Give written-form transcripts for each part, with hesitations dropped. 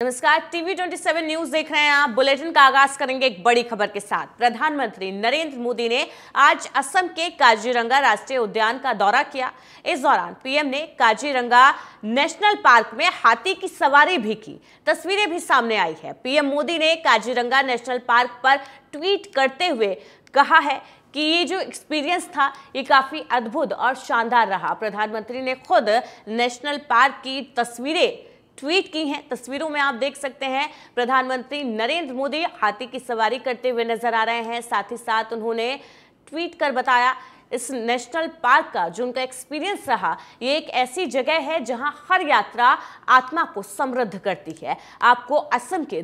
नमस्कार, TV 27 news देख रहे हैं आप। बुलेटिन का आगाज करेंगे एक बड़ी खबर के साथ। प्रधानमंत्री नरेंद्र मोदी ने आज असम के काजीरंगा राष्ट्रीय उद्यान का दौरा किया। इस दौरान पीएम ने काजीरंगा नेशनल पार्क में हाथी की सवारी भी की। तस्वीरें भी सामने आई है। पीएम मोदी ने काजीरंगा नेशनल पार्क पर ट्वीट करते हुए कहा है कि ये जो एक्सपीरियंस था ये काफी अद्भुत और शानदार रहा। प्रधानमंत्री ने खुद नेशनल पार्क की तस्वीरें ट्वीट की हैं। तस्वीरों में आप देख सकते हैं प्रधानमंत्री नरेंद्र मोदी हाथी की सवारी करते हुए नजर आ रहे हैं। साथ ही साथ उन्होंने ट्वीट कर बताया इस नेशनल पार्क का जो उनका एक्सपीरियंस रहा, ये एक ऐसी जगह है जहां हर यात्रा आत्मा को समृद्ध करती है, आपको असम के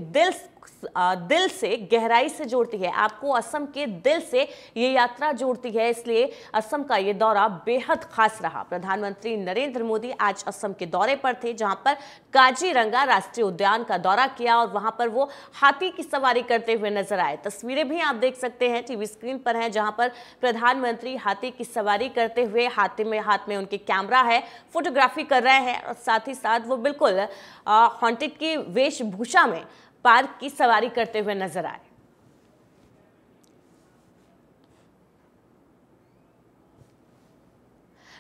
दिल से गहराई से जोड़ती है, आपको असम के दिल से ये यात्रा जोड़ती है। इसलिए असम का ये दौरा बेहद खास रहा। प्रधानमंत्री नरेंद्र मोदी आज असम के दौरे पर थे, जहां पर काजीरंगा राष्ट्रीय उद्यान का दौरा किया और वहां पर वो हाथी की सवारी करते हुए नजर आए। तस्वीरें भी आप देख सकते हैं, टीवी स्क्रीन पर हैं, जहां पर प्रधानमंत्री हाथी की सवारी करते हुए हाथ में उनके कैमरा है, फोटोग्राफी कर रहे हैं और साथ ही साथ वो बिल्कुल हॉन्टेड की वेशभूषा में पार्क की सवारी करते हुए नजर आए।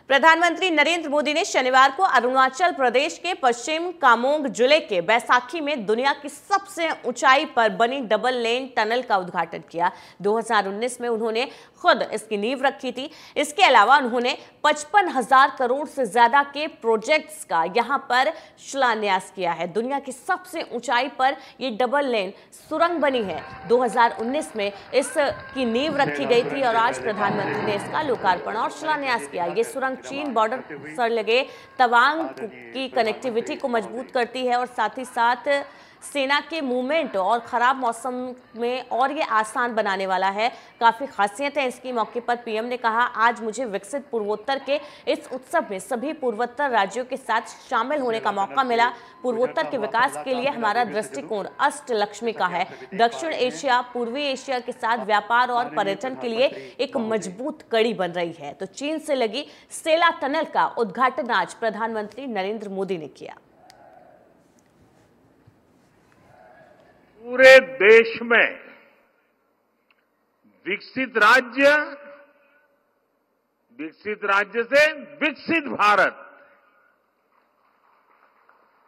प्रधानमंत्री नरेंद्र मोदी ने शनिवार को अरुणाचल प्रदेश के पश्चिम कामेंग जिले के बैसाखी में दुनिया की सबसे ऊंचाई पर बनी डबल लेन टनल का उद्घाटन किया। 2019 में उन्होंने खुद इसकी नींव रखी थी। इसके अलावा उन्होंने 55,000 करोड़ से ज्यादा के प्रोजेक्ट्स का यहां पर शिलान्यास किया है। दुनिया की सबसे ऊंचाई पर यह डबल लेन सुरंग बनी है। 2019 में इसकी नींव रखी गई थी और आज प्रधानमंत्री ने इसका लोकार्पण और शिलान्यास किया। ये सुरंग चीन बॉर्डर पर लगे तवांग की कनेक्टिविटी को मजबूत करती है और साथ ही साथ सेना के मूवमेंट और खराब मौसम में और ये आसान बनाने वाला है। काफ़ी खासियत है इसकी। मौके पर पीएम ने कहा, आज मुझे विकसित पूर्वोत्तर के इस उत्सव में सभी पूर्वोत्तर राज्यों के साथ शामिल होने का मौका मिला। पूर्वोत्तर के विकास के लिए हमारा दृष्टिकोण अष्टलक्ष्मी का है। दक्षिण एशिया पूर्वी एशिया के साथ व्यापार और पर्यटन के लिए एक मजबूत कड़ी बन रही है। तो चीन से लगी सेला टनल का उद्घाटन आज प्रधानमंत्री नरेंद्र मोदी ने किया। पूरे देश में विकसित राज्य से विकसित भारत,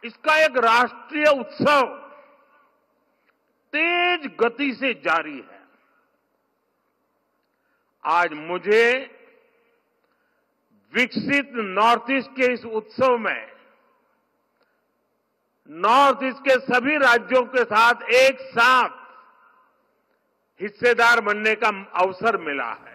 इसका एक राष्ट्रीय उत्सव तेज गति से जारी है। आज मुझे विकसित नॉर्थ ईस्ट के इस उत्सव में नॉर्थ ईस्ट के सभी राज्यों के साथ एक साथ हिस्सेदार बनने का अवसर मिला है।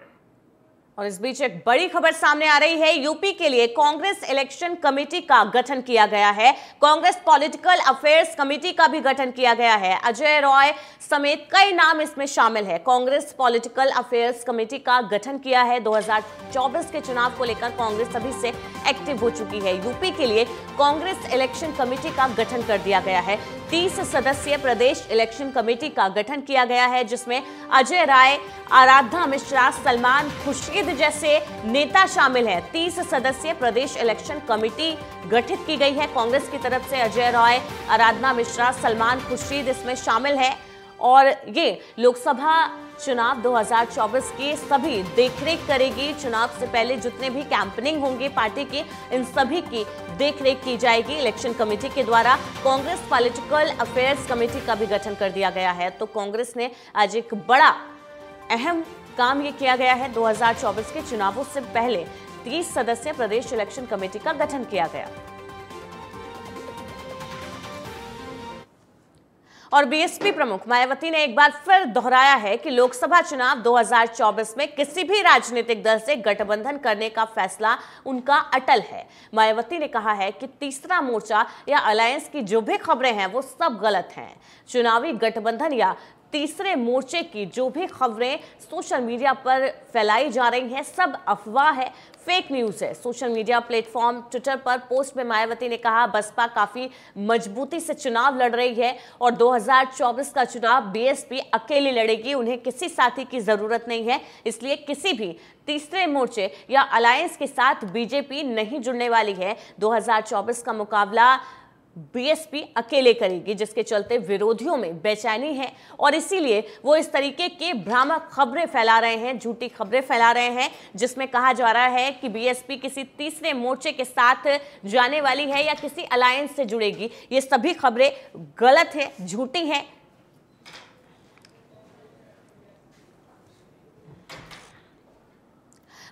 और इस बीच एक बड़ी खबर सामने आ रही है। यूपी के लिए कांग्रेस इलेक्शन कमेटी का गठन किया गया है। कांग्रेस पॉलिटिकल अफेयर्स कमेटी का भी गठन किया गया है। अजय रॉय समेत कई नाम इसमें शामिल है। कांग्रेस पॉलिटिकल अफेयर्स कमेटी का गठन किया है। 2024 के चुनाव को लेकर कांग्रेस अभी से एक्टिव हो चुकी है। यूपी के लिए कांग्रेस इलेक्शन कमेटी का गठन कर दिया गया है। 30 सदस्यीय प्रदेश इलेक्शन कमेटी का गठन किया गया है, जिसमें अजय राय, आराधना मिश्रा, सलमान खुर्शीद जैसे नेता शामिल हैं। 30 सदस्यीय प्रदेश इलेक्शन कमेटी गठित की गई है। कांग्रेस की तरफ से अजय राय, आराधना मिश्रा, सलमान खुर्शीद इसमें शामिल है और ये लोकसभा चुनाव 2024 की सभी देखरेख करेगी। चुनाव से पहले जितने भी कैंपेनिंग होंगे पार्टी की, इन सभी की देखरेख की जाएगी इलेक्शन कमेटी के द्वारा। कांग्रेस पॉलिटिकल अफेयर्स कमेटी का भी गठन कर दिया गया है। तो कांग्रेस ने आज एक बड़ा अहम काम ये किया गया है। 2024 के चुनावों से पहले 30 सदस्यीय प्रदेश इलेक्शन कमेटी का गठन किया गया। और बीएसपी प्रमुख मायावती ने एक बार फिर दोहराया है कि लोकसभा चुनाव 2024 में किसी भी राजनीतिक दल से गठबंधन करने का फैसला उनका अटल है। मायावती ने कहा है कि तीसरा मोर्चा या अलायंस की जो भी खबरें हैं वो सब गलत हैं। चुनावी गठबंधन या तीसरे मोर्चे की जो भी खबरें सोशल मीडिया पर फैलाई जा रही हैं सब अफवाह है, फेक न्यूज है। सोशल मीडिया प्लेटफॉर्म ट्विटर पर पोस्ट में मायावती ने कहा, बसपा काफी मजबूती से चुनाव लड़ रही है और 2024 का चुनाव बीएसपी अकेली लड़ेगी, उन्हें किसी साथी की जरूरत नहीं है। इसलिए किसी भी तीसरे मोर्चे या अलायंस के साथ बीजेपी नहीं जुड़ने वाली है। 2024 का मुकाबला बीएसपी अकेले करेगी, जिसके चलते विरोधियों में बेचैनी है और इसीलिए वो इस तरीके के भ्रामक खबरें फैला रहे हैं, झूठी खबरें फैला रहे हैं, जिसमें कहा जा रहा है कि बीएसपी किसी तीसरे मोर्चे के साथ जाने वाली है या किसी अलायंस से जुड़ेगी। ये सभी खबरें गलत है, झूठी हैं।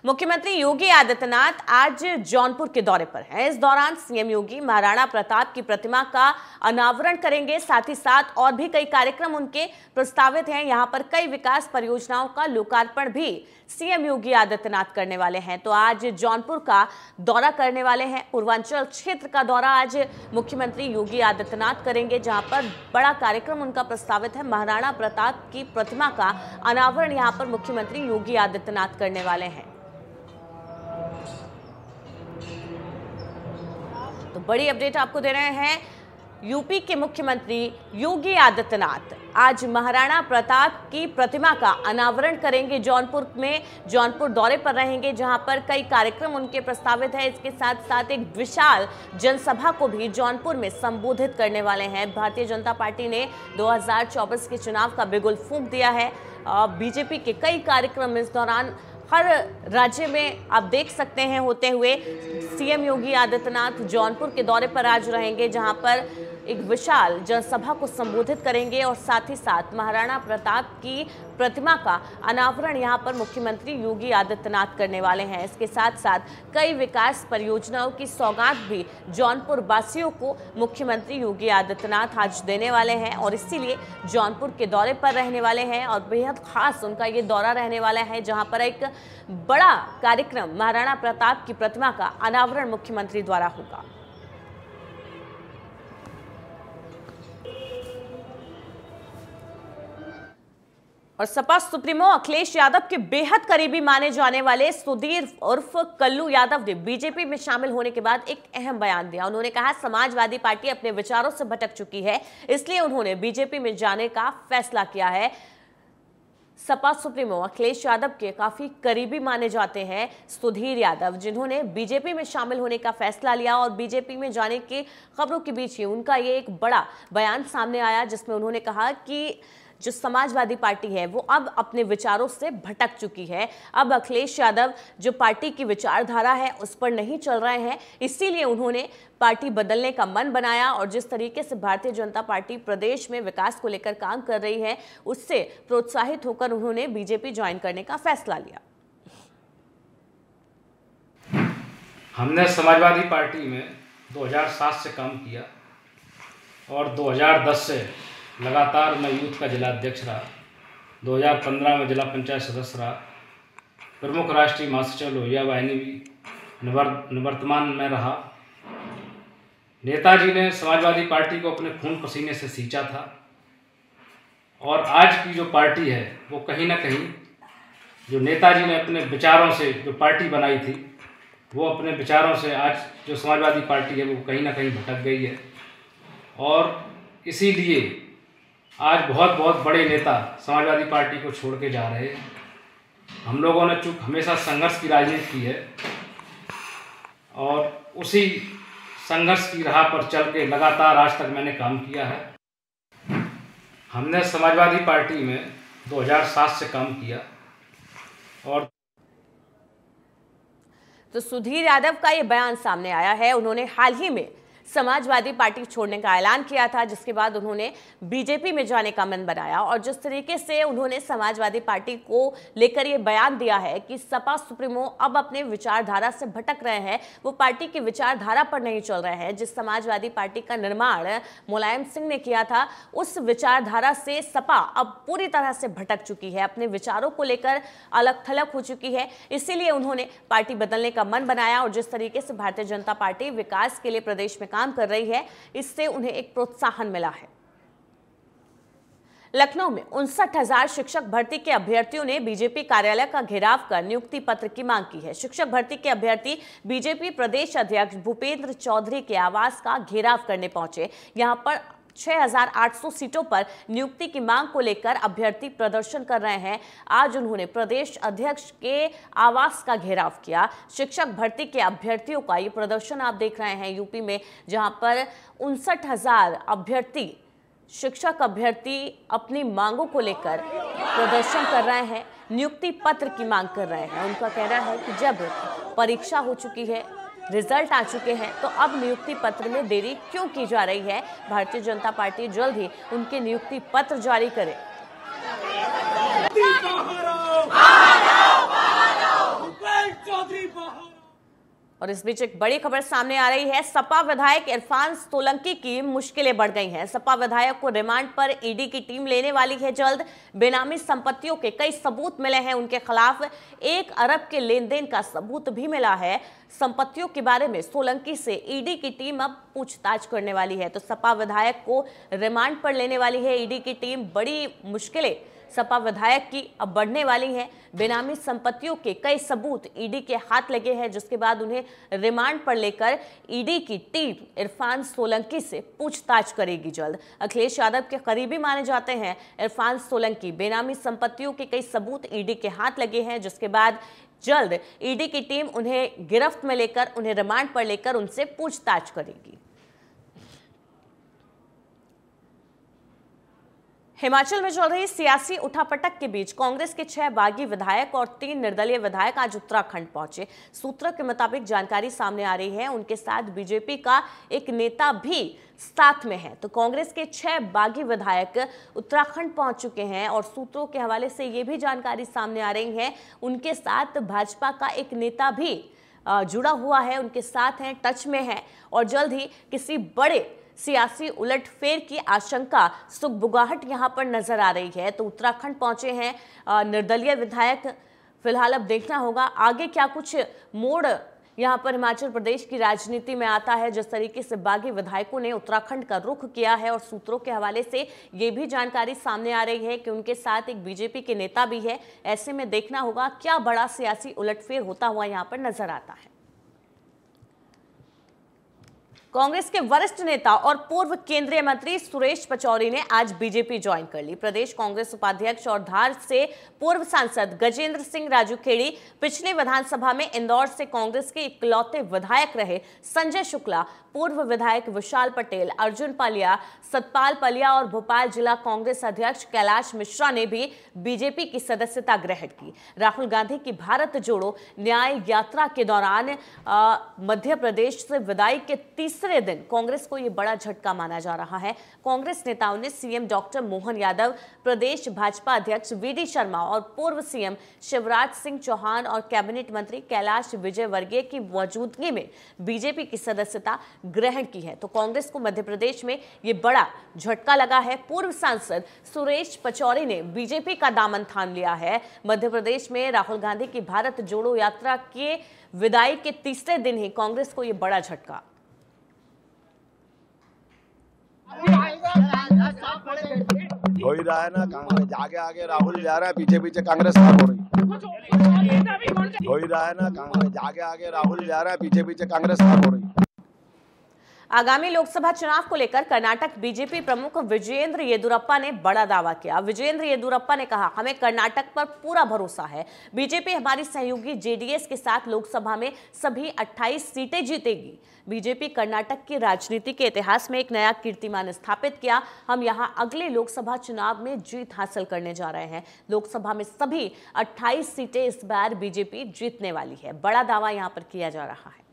मुख्यमंत्री योगी आदित्यनाथ आज जौनपुर के दौरे पर हैं। इस दौरान सीएम योगी महाराणा प्रताप की प्रतिमा का अनावरण करेंगे। साथ ही साथ और भी कई कार्यक्रम उनके प्रस्तावित हैं। यहां पर कई विकास परियोजनाओं का लोकार्पण भी सीएम योगी आदित्यनाथ करने वाले हैं। तो आज जौनपुर का दौरा करने वाले हैं। पूर्वांचल क्षेत्र का दौरा आज मुख्यमंत्री योगी आदित्यनाथ करेंगे, जहां पर बड़ा कार्यक्रम उनका प्रस्तावित है। महाराणा प्रताप की प्रतिमा का अनावरण यहां पर मुख्यमंत्री योगी आदित्यनाथ करने वाले हैं। तो बड़ी अपडेट आपको दे रहे हैं। यूपी के मुख्यमंत्री योगी आदित्यनाथ आज महाराणा प्रताप की प्रतिमा का अनावरण करेंगे। जौनपुर में जौनपुर दौरे पर रहेंगे, जहां पर कई कार्यक्रम उनके प्रस्तावित है। इसके साथ साथ एक विशाल जनसभा को भी जौनपुर में संबोधित करने वाले हैं। भारतीय जनता पार्टी ने 2024 के चुनाव का बिगुल फूंक दिया है। बीजेपी के कई कार्यक्रम इस दौरान हर राज्य में आप देख सकते हैं होते हुए। सीएम योगी आदित्यनाथ जौनपुर के दौरे पर आज रहेंगे, जहां पर एक विशाल जनसभा को संबोधित करेंगे और साथ ही साथ महाराणा प्रताप की प्रतिमा का अनावरण यहां पर मुख्यमंत्री योगी आदित्यनाथ करने वाले हैं। इसके साथ साथ कई विकास परियोजनाओं की सौगात भी जौनपुर वासियों को मुख्यमंत्री योगी आदित्यनाथ आज देने वाले हैं और इसीलिए जौनपुर के दौरे पर रहने वाले हैं। और बेहद खास उनका ये दौरा रहने वाला है, जहां पर एक बड़ा कार्यक्रम महाराणा प्रताप की प्रतिमा का अनावरण मुख्यमंत्री द्वारा होगा। और सपा सुप्रीमो अखिलेश यादव के बेहद करीबी माने जाने वाले सुधीर उर्फ कल्लू यादव ने बीजेपी में शामिल होने के बाद एक अहम बयान दिया। उन्होंने कहा समाजवादी पार्टी अपने विचारों से भटक चुकी है, इसलिए उन्होंने बीजेपी में जाने का फैसला किया है। सपा सुप्रीमो अखिलेश यादव के काफी करीबी माने जाते हैं सुधीर यादव, जिन्होंने बीजेपी में शामिल होने का फैसला लिया और बीजेपी में जाने की खबरों के बीच ही उनका ये एक बड़ा बयान सामने आया, जिसमें उन्होंने कहा कि जो समाजवादी पार्टी है वो अब अपने विचारों से भटक चुकी है। अब अखिलेश यादव जो पार्टी की विचारधारा है उस पर नहीं चल रहे हैं, इसीलिए उन्होंने पार्टी बदलने का मन बनाया और जिस तरीके से भारतीय जनता पार्टी प्रदेश में विकास को लेकर काम कर रही है उससे प्रोत्साहित होकर उन्होंने बीजेपी ज्वाइन करने का फैसला लिया। हमने समाजवादी पार्टी में 2007 से काम किया और 2010 से लगातार मैं यूथ का जिला अध्यक्ष रहा। 2015 में जिला पंचायत सदस्य रहा। प्रमुख राष्ट्रीय महासचिव लोहिया वाहिनी भी निवर्तमान में रहा। नेताजी ने समाजवादी पार्टी को अपने खून पसीने से सींचा था और आज की जो पार्टी है वो कहीं ना कहीं जो नेताजी ने अपने विचारों से जो पार्टी बनाई थी वो अपने विचारों से आज जो समाजवादी पार्टी है वो कहीं ना कहीं भटक गई है। और इसीलिए आज बहुत बहुत बड़े नेता समाजवादी पार्टी को छोड़ के जा रहे हैं। हम लोगों ने चूँकि हमेशा संघर्ष की राजनीति की है और उसी संघर्ष की राह पर चल के लगातार आज तक मैंने काम किया है। हमने समाजवादी पार्टी में 2007 से काम किया और तो सुधीर यादव का ये बयान सामने आया है। उन्होंने हाल ही में समाजवादी पार्टी छोड़ने का ऐलान किया था, जिसके बाद उन्होंने बीजेपी में जाने का मन बनाया और जिस तरीके से उन्होंने समाजवादी पार्टी को लेकर ये बयान दिया है कि सपा सुप्रीमो अब अपने विचारधारा से भटक रहे हैं, वो पार्टी की विचारधारा पर नहीं चल रहे हैं। जिस समाजवादी पार्टी का निर्माण मुलायम सिंह ने किया था उस विचारधारा से सपा अब पूरी तरह से भटक चुकी है, अपने विचारों को लेकर अलग थलग हो चुकी है। इसीलिए उन्होंने पार्टी बदलने का मन बनाया और जिस तरीके से भारतीय जनता पार्टी विकास के लिए प्रदेश में काम कर रही है इससे उन्हें एक प्रोत्साहन मिला है। लखनऊ में 59,000 शिक्षक भर्ती के अभ्यर्थियों ने बीजेपी कार्यालय का घेराव कर नियुक्ति पत्र की मांग की है। शिक्षक भर्ती के अभ्यर्थी बीजेपी प्रदेश अध्यक्ष भूपेंद्र चौधरी के आवास का घेराव करने पहुंचे। यहां पर 6,800 सीटों पर नियुक्ति की मांग को लेकर अभ्यर्थी प्रदर्शन कर रहे हैं। आज उन्होंने प्रदेश अध्यक्ष के आवास का घेराव किया। शिक्षक भर्ती के अभ्यर्थियों का ये प्रदर्शन आप देख रहे हैं यूपी में, जहां पर 59,000 अभ्यर्थी शिक्षक अभ्यर्थी अपनी मांगों को लेकर प्रदर्शन कर रहे हैं, नियुक्ति पत्र की मांग कर रहे हैं। उनका कहना है कि जब परीक्षा हो चुकी है, रिजल्ट आ चुके हैं, तो अब नियुक्ति पत्र में देरी क्यों की जा रही है। भारतीय जनता पार्टी जल्द ही उनके नियुक्ति पत्र जारी करे। और इस बीच एक बड़ी खबर सामने आ रही है। सपा विधायक इरफान सोलंकी की मुश्किलें बढ़ गई हैं। सपा विधायक को रिमांड पर ईडी की टीम लेने वाली है जल्द। बेनामी संपत्तियों के कई सबूत मिले हैं उनके खिलाफ। 1 अरब के लेन देन का सबूत भी मिला है। संपत्तियों के बारे में सोलंकी से ईडी की टीम अब पूछताछ करने वाली है। तो सपा विधायक को रिमांड पर लेने वाली है ईडी की टीम। बड़ी मुश्किलें सपा विधायक की अब बढ़ने वाली हैं। बेनामी संपत्तियों के कई सबूत ईडी के हाथ लगे हैं, जिसके बाद उन्हें रिमांड पर लेकर ईडी की टीम इरफान सोलंकी से पूछताछ करेगी जल्द। अखिलेश यादव के करीबी माने जाते हैं इरफान सोलंकी। बेनामी संपत्तियों के कई सबूत ईडी के हाथ लगे हैं, जिसके बाद जल्द ईडी की टीम उन्हें गिरफ्त में लेकर, उन्हें रिमांड पर लेकर उनसे पूछताछ करेगी। हिमाचल में चल रही सियासी उठापटक के बीच कांग्रेस के 6 बागी विधायक और 3 निर्दलीय विधायक आज उत्तराखंड पहुंचे। सूत्रों के मुताबिक जानकारी सामने आ रही है उनके साथ बीजेपी का एक नेता भी साथ में है। तो कांग्रेस के 6 बागी विधायक उत्तराखंड पहुंच चुके हैं और सूत्रों के हवाले से ये भी जानकारी सामने आ रही है उनके साथ भाजपा का एक नेता भी जुड़ा हुआ है, उनके साथ हैं, टच में है और जल्द ही किसी बड़े सियासी उलटफेर की आशंका सुगबुगाहट यहां पर नजर आ रही है। तो उत्तराखंड पहुंचे हैं निर्दलीय विधायक। फिलहाल अब देखना होगा आगे क्या कुछ मोड़ यहां पर हिमाचल प्रदेश की राजनीति में आता है। जिस तरीके से बागी विधायकों ने उत्तराखंड का रुख किया है और सूत्रों के हवाले से ये भी जानकारी सामने आ रही है कि उनके साथ एक बीजेपी के नेता भी है। ऐसे में देखना होगा क्या बड़ा सियासी उलटफेर होता हुआ यहां पर नजर आता है। कांग्रेस के वरिष्ठ नेता और पूर्व केंद्रीय मंत्री सुरेश पचौरी ने आज बीजेपी ज्वाइन कर ली। प्रदेश कांग्रेस उपाध्यक्ष और धार से पूर्व सांसद गजेंद्र सिंह राजूखेड़ी, पिछली विधानसभा में इंदौर से कांग्रेस के इकलौते विधायक रहे संजय शुक्ला, पूर्व विधायक विशाल पटेल, अर्जुन पालिया, सतपाल पलिया और भोपाल जिला कांग्रेस अध्यक्ष कैलाश मिश्रा ने भी बीजेपी की सदस्यता ग्रहण की। राहुल गांधी की भारत जोड़ो न्याय यात्रा के दौरान मध्य प्रदेश से विदाई के तीसरे दिन कांग्रेस को यह बड़ा झटका माना जा रहा है। कांग्रेस नेताओं ने सीएम डॉक्टर मोहन यादव, प्रदेश भाजपा अध्यक्ष वीडी शर्मा और पूर्व सीएम शिवराज सिंह चौहान और कैबिनेट मंत्री कैलाश विजयवर्गीय की मौजूदगी में बीजेपी की सदस्यता ग्रहण की है। तो कांग्रेस को मध्य प्रदेश में यह बड़ा झटका लगा है। पूर्व सांसद सुरेश पचौरी ने बीजेपी का दामन थाम लिया है। मध्य प्रदेश में राहुल गांधी की भारत जोड़ो यात्रा के विदाई के तीसरे दिन ही कांग्रेस को यह बड़ा झटका। हो ही रहा है ना, कांग्रेस आगे आगे राहुल जा रहा है, पीछे पीछे कांग्रेस काम हो रही है। हो ही रहा है ना, कांग्रेस आगे आगे राहुल जा रहा है, पीछे पीछे कांग्रेस काम हो रही है। आगामी लोकसभा चुनाव को लेकर कर्नाटक बीजेपी प्रमुख विजयेंद्र येदुरप्पा ने बड़ा दावा किया। विजयेंद्र येदुरप्पा ने कहा, हमें कर्नाटक पर पूरा भरोसा है। बीजेपी हमारी सहयोगी जेडीएस के साथ लोकसभा में सभी 28 सीटें जीतेगी। बीजेपी कर्नाटक की राजनीति के इतिहास में एक नया कीर्तिमान स्थापित किया। हम यहां अगले लोकसभा चुनाव में जीत हासिल करने जा रहे हैं। लोकसभा में सभी 28 सीटें इस बार बीजेपी जीतने वाली है। बड़ा दावा यहां पर किया जा रहा है।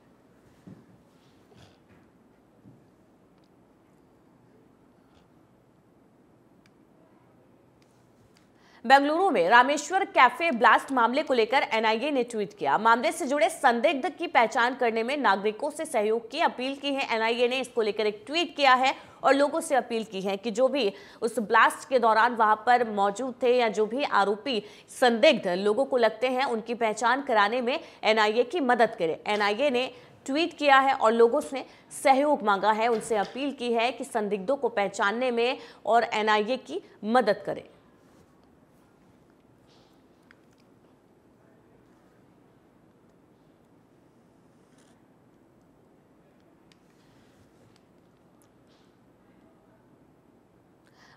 बेंगलुरु में रामेश्वर कैफे ब्लास्ट मामले को लेकर एनआईए ने ट्वीट किया। मामले से जुड़े संदिग्ध की पहचान करने में नागरिकों से सहयोग की अपील की है। एनआईए ने इसको लेकर एक ट्वीट किया है और लोगों से अपील की है कि जो भी उस ब्लास्ट के दौरान वहां पर मौजूद थे या जो भी आरोपी संदिग्ध लोगों को लगते हैं, उनकी पहचान कराने में एनआईए की मदद करें। एनआईए ने ट्वीट किया है और लोगों से सहयोग मांगा है, उनसे अपील की है कि संदिग्धों को पहचानने में और एनआईए की मदद करें।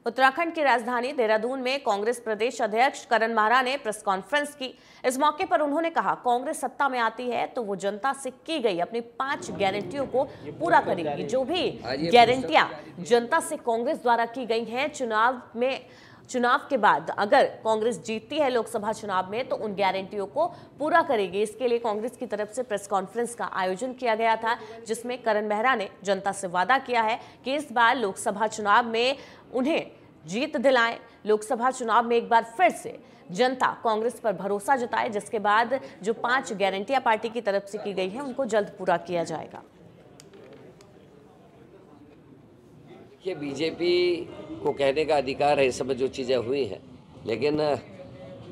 उत्तराखंड की राजधानी देहरादून में कांग्रेस प्रदेश अध्यक्ष करण माहरा ने प्रेस कॉन्फ्रेंस की। इस मौके पर उन्होंने कहा, कांग्रेस सत्ता में आती है तो वो जनता से की गई अपनी 5 गारंटियों को पूरा करेगी। जो भी गारंटियां जनता से कांग्रेस द्वारा की गई हैं, चुनाव के बाद अगर कांग्रेस जीतती है लोकसभा चुनाव में तो उन गारंटियों को पूरा करेगी। इसके लिए कांग्रेस की तरफ से प्रेस कॉन्फ्रेंस का आयोजन किया गया था, जिसमें करण मेहरा ने जनता से वादा किया है कि इस बार लोकसभा चुनाव में उन्हें जीत दिलाएं। लोकसभा चुनाव में एक बार फिर से जनता कांग्रेस पर भरोसा जताए, जिसके बाद जो 5 गारंटियां पार्टी की तरफ से की गई है उनको जल्द पूरा किया जाएगा। ये बीजेपी को कहने का अधिकार है, इस समय जो चीज़ें हुई हैं, लेकिन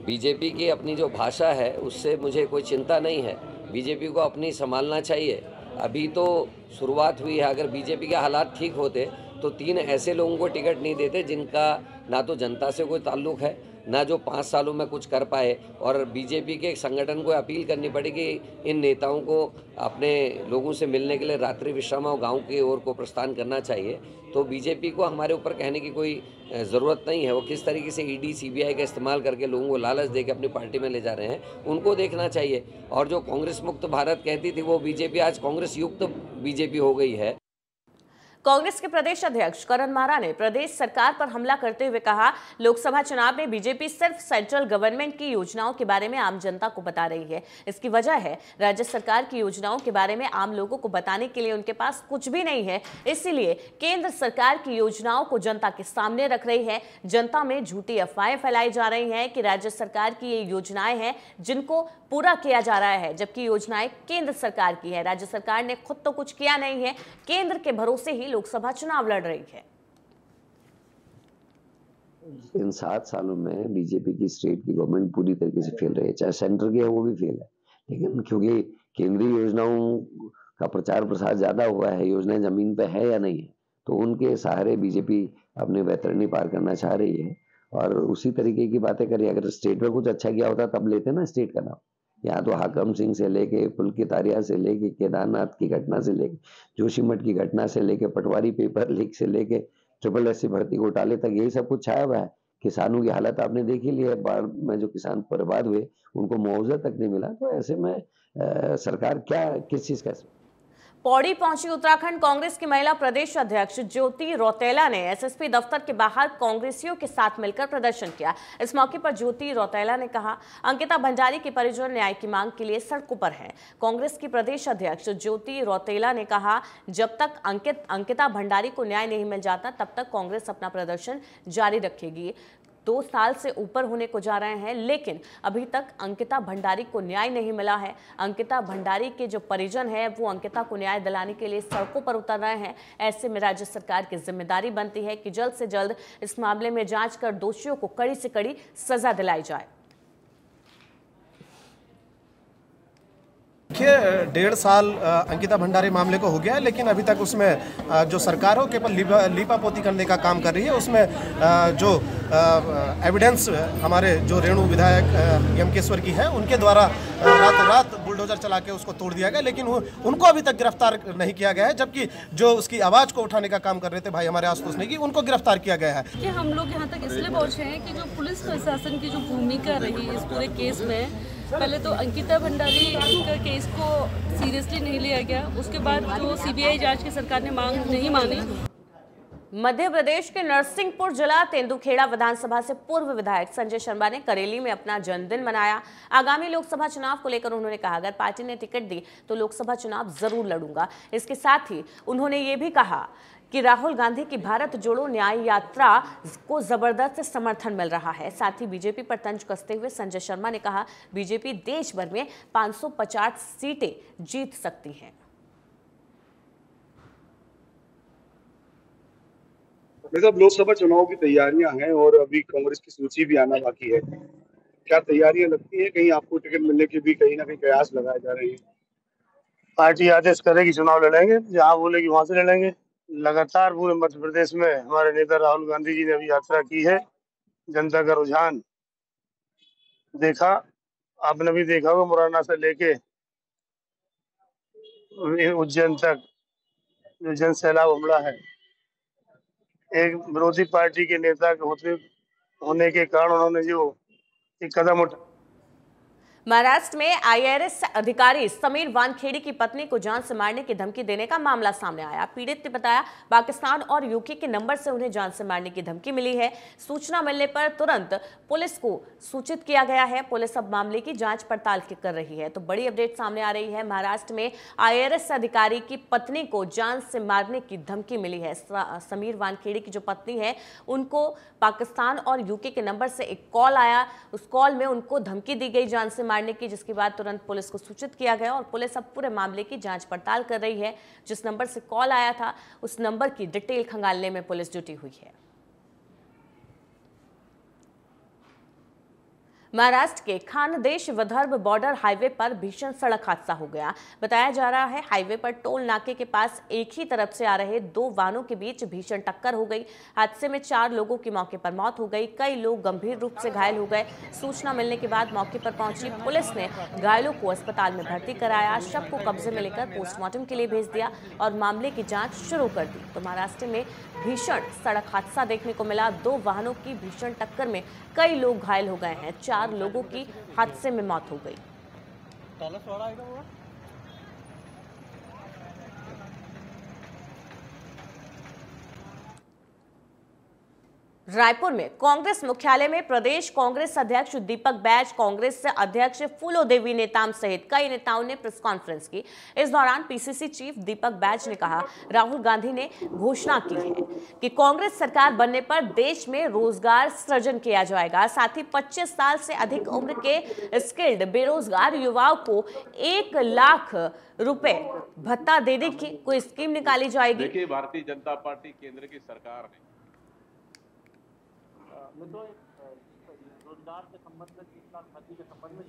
बीजेपी की अपनी जो भाषा है उससे मुझे कोई चिंता नहीं है। बीजेपी को अपनी संभालना चाहिए। अभी तो शुरुआत हुई है। अगर बीजेपी के हालात ठीक होते तो 3 ऐसे लोगों को टिकट नहीं देते जिनका ना तो जनता से कोई ताल्लुक है, ना जो 5 सालों में कुछ कर पाए। और बीजेपी के एक संगठन को अपील करनी पड़ेगी इन नेताओं को अपने लोगों से मिलने के लिए रात्रि विश्राम और गांव की ओर को प्रस्थान करना चाहिए। तो बीजेपी को हमारे ऊपर कहने की कोई ज़रूरत नहीं है। वो किस तरीके से ईडी सीबीआई का इस्तेमाल करके लोगों को लालच दे के अपनी पार्टी में ले जा रहे हैं, उनको देखना चाहिए। और जो कांग्रेस मुक्त भारत कहती थी वो बीजेपी आज कांग्रेस युक्त बीजेपी हो गई है। कांग्रेस के प्रदेश अध्यक्ष करण माहरा ने प्रदेश सरकार पर हमला करते हुए कहा, लोकसभा चुनाव में बीजेपी सिर्फ सेंट्रल गवर्नमेंट की योजनाओं के बारे में आम जनता को बता रही है। इसकी वजह है राज्य सरकार की योजनाओं के बारे में आम लोगों को बताने के लिए उनके पास कुछ भी नहीं है। इसीलिए केंद्र सरकार की योजनाओं को जनता के सामने रख रही है। जनता में झूठी अफवाहें फैलाई जा रही हैं कि राज्य सरकार की ये योजनाएं हैं जिनको पूरा किया जा रहा है, जबकि योजनाएं केंद्र सरकार की है। राज्य सरकार ने खुद तो कुछ किया नहीं है, केंद्र के भरोसे ही लोकसभा चुनाव लड़ रही है। इन 7 सालों में बीजेपी की स्टेट की गवर्नमेंट पूरी तरीके से फेल रही है, चाहे सेंटर की है वो भी फेल है। लेकिन क्योंकि केंद्रीय योजनाओं का प्रचार प्रसार ज्यादा हुआ है, योजनाएं जमीन पे है या नहीं है, तो उनके सहारे बीजेपी अपने वैतरणी पार करना चाह रही है। और उसी तरीके की बातें करिए। अगर स्टेट में कुछ अच्छा किया होता तब लेते ना स्टेट का नाम। यहाँ तो हाकम सिंह से लेके पुलकित आर्या से लेके केदारनाथ की घटना से लेके जोशीमठ की घटना से लेके पटवारी पेपर लीक से लेके SSC भर्ती घोटाले तक यही सब कुछ छाया हुआ है। किसानों की हालत आपने देख ही ली है। बाढ़ में जो किसान बर्बाद हुए उनको मुआवजा तक नहीं मिला। तो ऐसे में सरकार क्या किस चीज का पौड़ी पहुंची उत्तराखंड कांग्रेस की महिला प्रदेश अध्यक्ष ज्योति रौतेला ने एसएसपी दफ्तर के बाहर कांग्रेसियों के साथ मिलकर प्रदर्शन किया। इस मौके पर ज्योति रौतेला ने कहा, अंकिता भंडारी के परिजन न्याय की मांग के लिए सड़कों पर हैं। कांग्रेस की प्रदेश अध्यक्ष ज्योति रौतेला ने कहा, जब तक अंकिता भंडारी को न्याय नहीं मिल जाता तब तक कांग्रेस अपना प्रदर्शन जारी रखेगी। 2 साल से ऊपर होने को जा रहे हैं, लेकिन अभी तक अंकिता भंडारी को न्याय नहीं मिला है। अंकिता भंडारी के जो परिजन हैं वो अंकिता को न्याय दिलाने के लिए सड़कों पर उतर रहे हैं। ऐसे में राज्य सरकार की जिम्मेदारी बनती है कि जल्द से जल्द इस मामले में जांच कर दोषियों को कड़ी से कड़ी सजा दिलाई जाए। देखिए 1.5 साल अंकिता भंडारी मामले को हो गया है, लेकिन अभी तक उसमें जो सरकारों के पर लीपापोती करने का काम कर रही है, उसमें जो एविडेंस हमारे जो रेणु विधायक यमकेश्वर की है उनके द्वारा रातों रात बुलडोजर चला के उसको तोड़ दिया गया, लेकिन उनको अभी तक गिरफ्तार नहीं किया गया है। जबकि जो उसकी आवाज़ को उठाने का काम कर रहे थे भाई हमारे आशुतोष नेगी, उनको गिरफ्तार किया गया है। कि हम लोग यहाँ तक इसलिए पहुँचे हैं कि जो पुलिस प्रशासन की जो भूमिका रही इस पूरे केस में, पहले तो अंकिता भंडारी का केस को सीरियसली नहीं लिया गया, उसके बाद जो सीबीआई जांच की सरकार ने मांग नहीं मानी। मध्य प्रदेश के नरसिंहपुर जिला तेंदुखेड़ा विधानसभा से पूर्व विधायक संजय शर्मा ने करेली में अपना जन्मदिन मनाया। आगामी लोकसभा चुनाव को लेकर उन्होंने कहा, अगर पार्टी ने टिकट दी तो लोकसभा चुनाव जरूर लड़ूंगा। इसके साथ ही उन्होंने ये भी कहा कि राहुल गांधी की भारत जोड़ो न्याय यात्रा को जबरदस्त समर्थन मिल रहा है। साथ ही बीजेपी पर तंज कसते हुए संजय शर्मा ने कहा, बीजेपी देश भर में 550 सीटें जीत सकती है। सब लोकसभा चुनाव की तैयारियां हैं और अभी कांग्रेस की सूची भी आना बाकी है। क्या तैयारियां लगती है? कहीं आपको टिकट मिलने के भी कहीं ना कहीं प्रयास लगाए जा रहे हैं? पार्टी आदेश करेगी चुनाव लड़ेंगे, जहाँ बोलेगी वहां से लड़ेंगे। लगातार पूरे मध्य प्रदेश में हमारे नेता राहुल गांधी जी ने अभी यात्रा की है। जनता का रुझान देखा, आपने भी देखा होगा, मुरैना से लेके उज्जैन तक जो जन सैलाब उमड़ा है, एक विरोधी पार्टी के नेता के होने के कारण उन्होंने जो एक कदम उठाया। महाराष्ट्र में आईआरएस अधिकारी समीर वानखेड़े की पत्नी को जान से मारने की धमकी देने का मामला सामने आया। पीड़ित ने बताया पाकिस्तान और यूके के नंबर से उन्हें जान से मारने की धमकी मिली है। सूचना मिलने पर तुरंत पुलिस को सूचित किया गया है। पुलिस अब मामले की जांच पड़ताल कर रही है। तो बड़ी अपडेट सामने आ रही है। महाराष्ट्र में आईआरएस अधिकारी की पत्नी को जान से मारने की धमकी मिली है। समीर वानखेड़े की जो पत्नी है उनको पाकिस्तान और यूके के नंबर से एक कॉल आया। उस कॉल में उनको धमकी दी गई जान से मारने की, जिसके बाद तुरंत पुलिस को सूचित किया गया और पुलिस अब पूरे मामले की जांच पड़ताल कर रही है। जिस नंबर से कॉल आया था उस नंबर की डिटेल खंगालने में पुलिस जुटी हुई है। महाराष्ट्र के खानदेश विदर्भ बॉर्डर हाईवे पर भीषण सड़क हादसा हो गया। बताया जा रहा है हाईवे पर टोल नाके के पास एक ही तरफ से आ रहे दो वाहनों के बीच भीषण टक्कर हो गई। हादसे में 4 लोगों की मौके पर मौत हो गई। कई लोग गंभीर रूप से घायल हो गए। सूचना मिलने के बाद मौके पर पहुंची पुलिस ने घायलों को अस्पताल में भर्ती कराया। शव को कब्जे में लेकर पोस्टमार्टम के लिए भेज दिया और मामले की जाँच शुरू कर दी। तो महाराष्ट्र में भीषण सड़क हादसा देखने को मिला। 2 वाहनों की भीषण टक्कर में कई लोग घायल हो गए हैं। 4 लोगों की हादसे में मौत हो गई। रायपुर में कांग्रेस मुख्यालय में प्रदेश कांग्रेस अध्यक्ष दीपक बैज, कांग्रेस अध्यक्ष फूलो देवी नेताम सहित कई नेताओं ने प्रेस कॉन्फ्रेंस की। इस दौरान पीसीसी चीफ दीपक बैज ने कहा, राहुल गांधी ने घोषणा की है कि कांग्रेस सरकार बनने पर देश में रोजगार सृजन किया जाएगा। साथ ही 25 साल से अधिक उम्र के स्किल्ड बेरोजगार युवाओं को 1 लाख रुपए भत्ता देने की कोई स्कीम निकाली जाएगी। देखिए, भारतीय जनता पार्टी केंद्र की सरकार ने रोजगार के संबंध में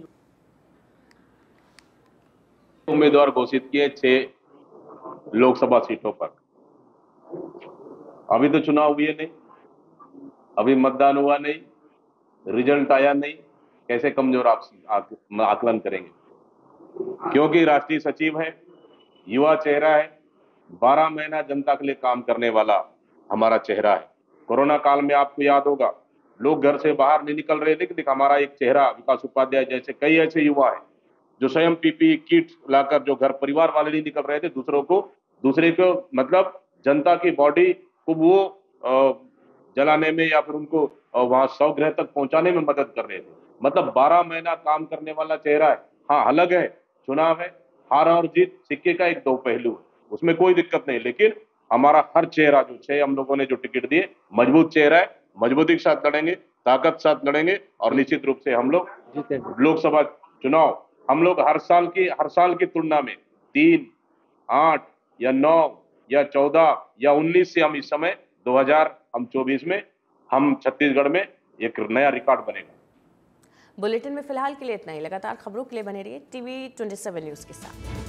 उम्मीदवार घोषित किए 6 लोकसभा सीटों पर। अभी तो चुनाव हुए नहीं, अभी मतदान हुआ नहीं, रिजल्ट आया नहीं, कैसे कमजोर आकलन करेंगे? क्योंकि राष्ट्रीय सचिव है, युवा चेहरा है, 12 महीना जनता के लिए काम करने वाला हमारा चेहरा है। कोरोना काल में आपको याद होगा, लोग घर से बाहर नहीं निकल रहे थे, लेकिन हमारा एक चेहरा विकास उपाध्याय जैसे कई ऐसे युवा हैं जो स्वयं पीपीई किट लाकर, जो घर परिवार वाले नहीं निकल रहे थे, दूसरे को मतलब जनता की बॉडी को वो जलाने में या फिर उनको वहां शवगृह तक पहुंचाने में मदद कर रहे थे। मतलब 12 महीना काम करने वाला चेहरा है। हाँ, अलग है, चुनाव है, हार और जीत सिक्के का एक 2 पहलू है, उसमें कोई दिक्कत नहीं। लेकिन हमारा हर चेहरा जो 6 हम लोगों ने जो टिकट दिए, मजबूत चेहरा है, मजबूती के साथ लड़ेंगे, ताकत के साथ लड़ेंगे और निश्चित रूप से हम लोग लोकसभा चुनाव हम लोग हर साल की तुलना में 3, 8 या 9 या 14 या 19 से हम इस समय 2024 में हम छत्तीसगढ़ में एक नया रिकॉर्ड बनेगा। बुलेटिन में फिलहाल के लिए इतना ही। लगातार खबरों के लिए बने रहिए TV 27 न्यूज के साथ।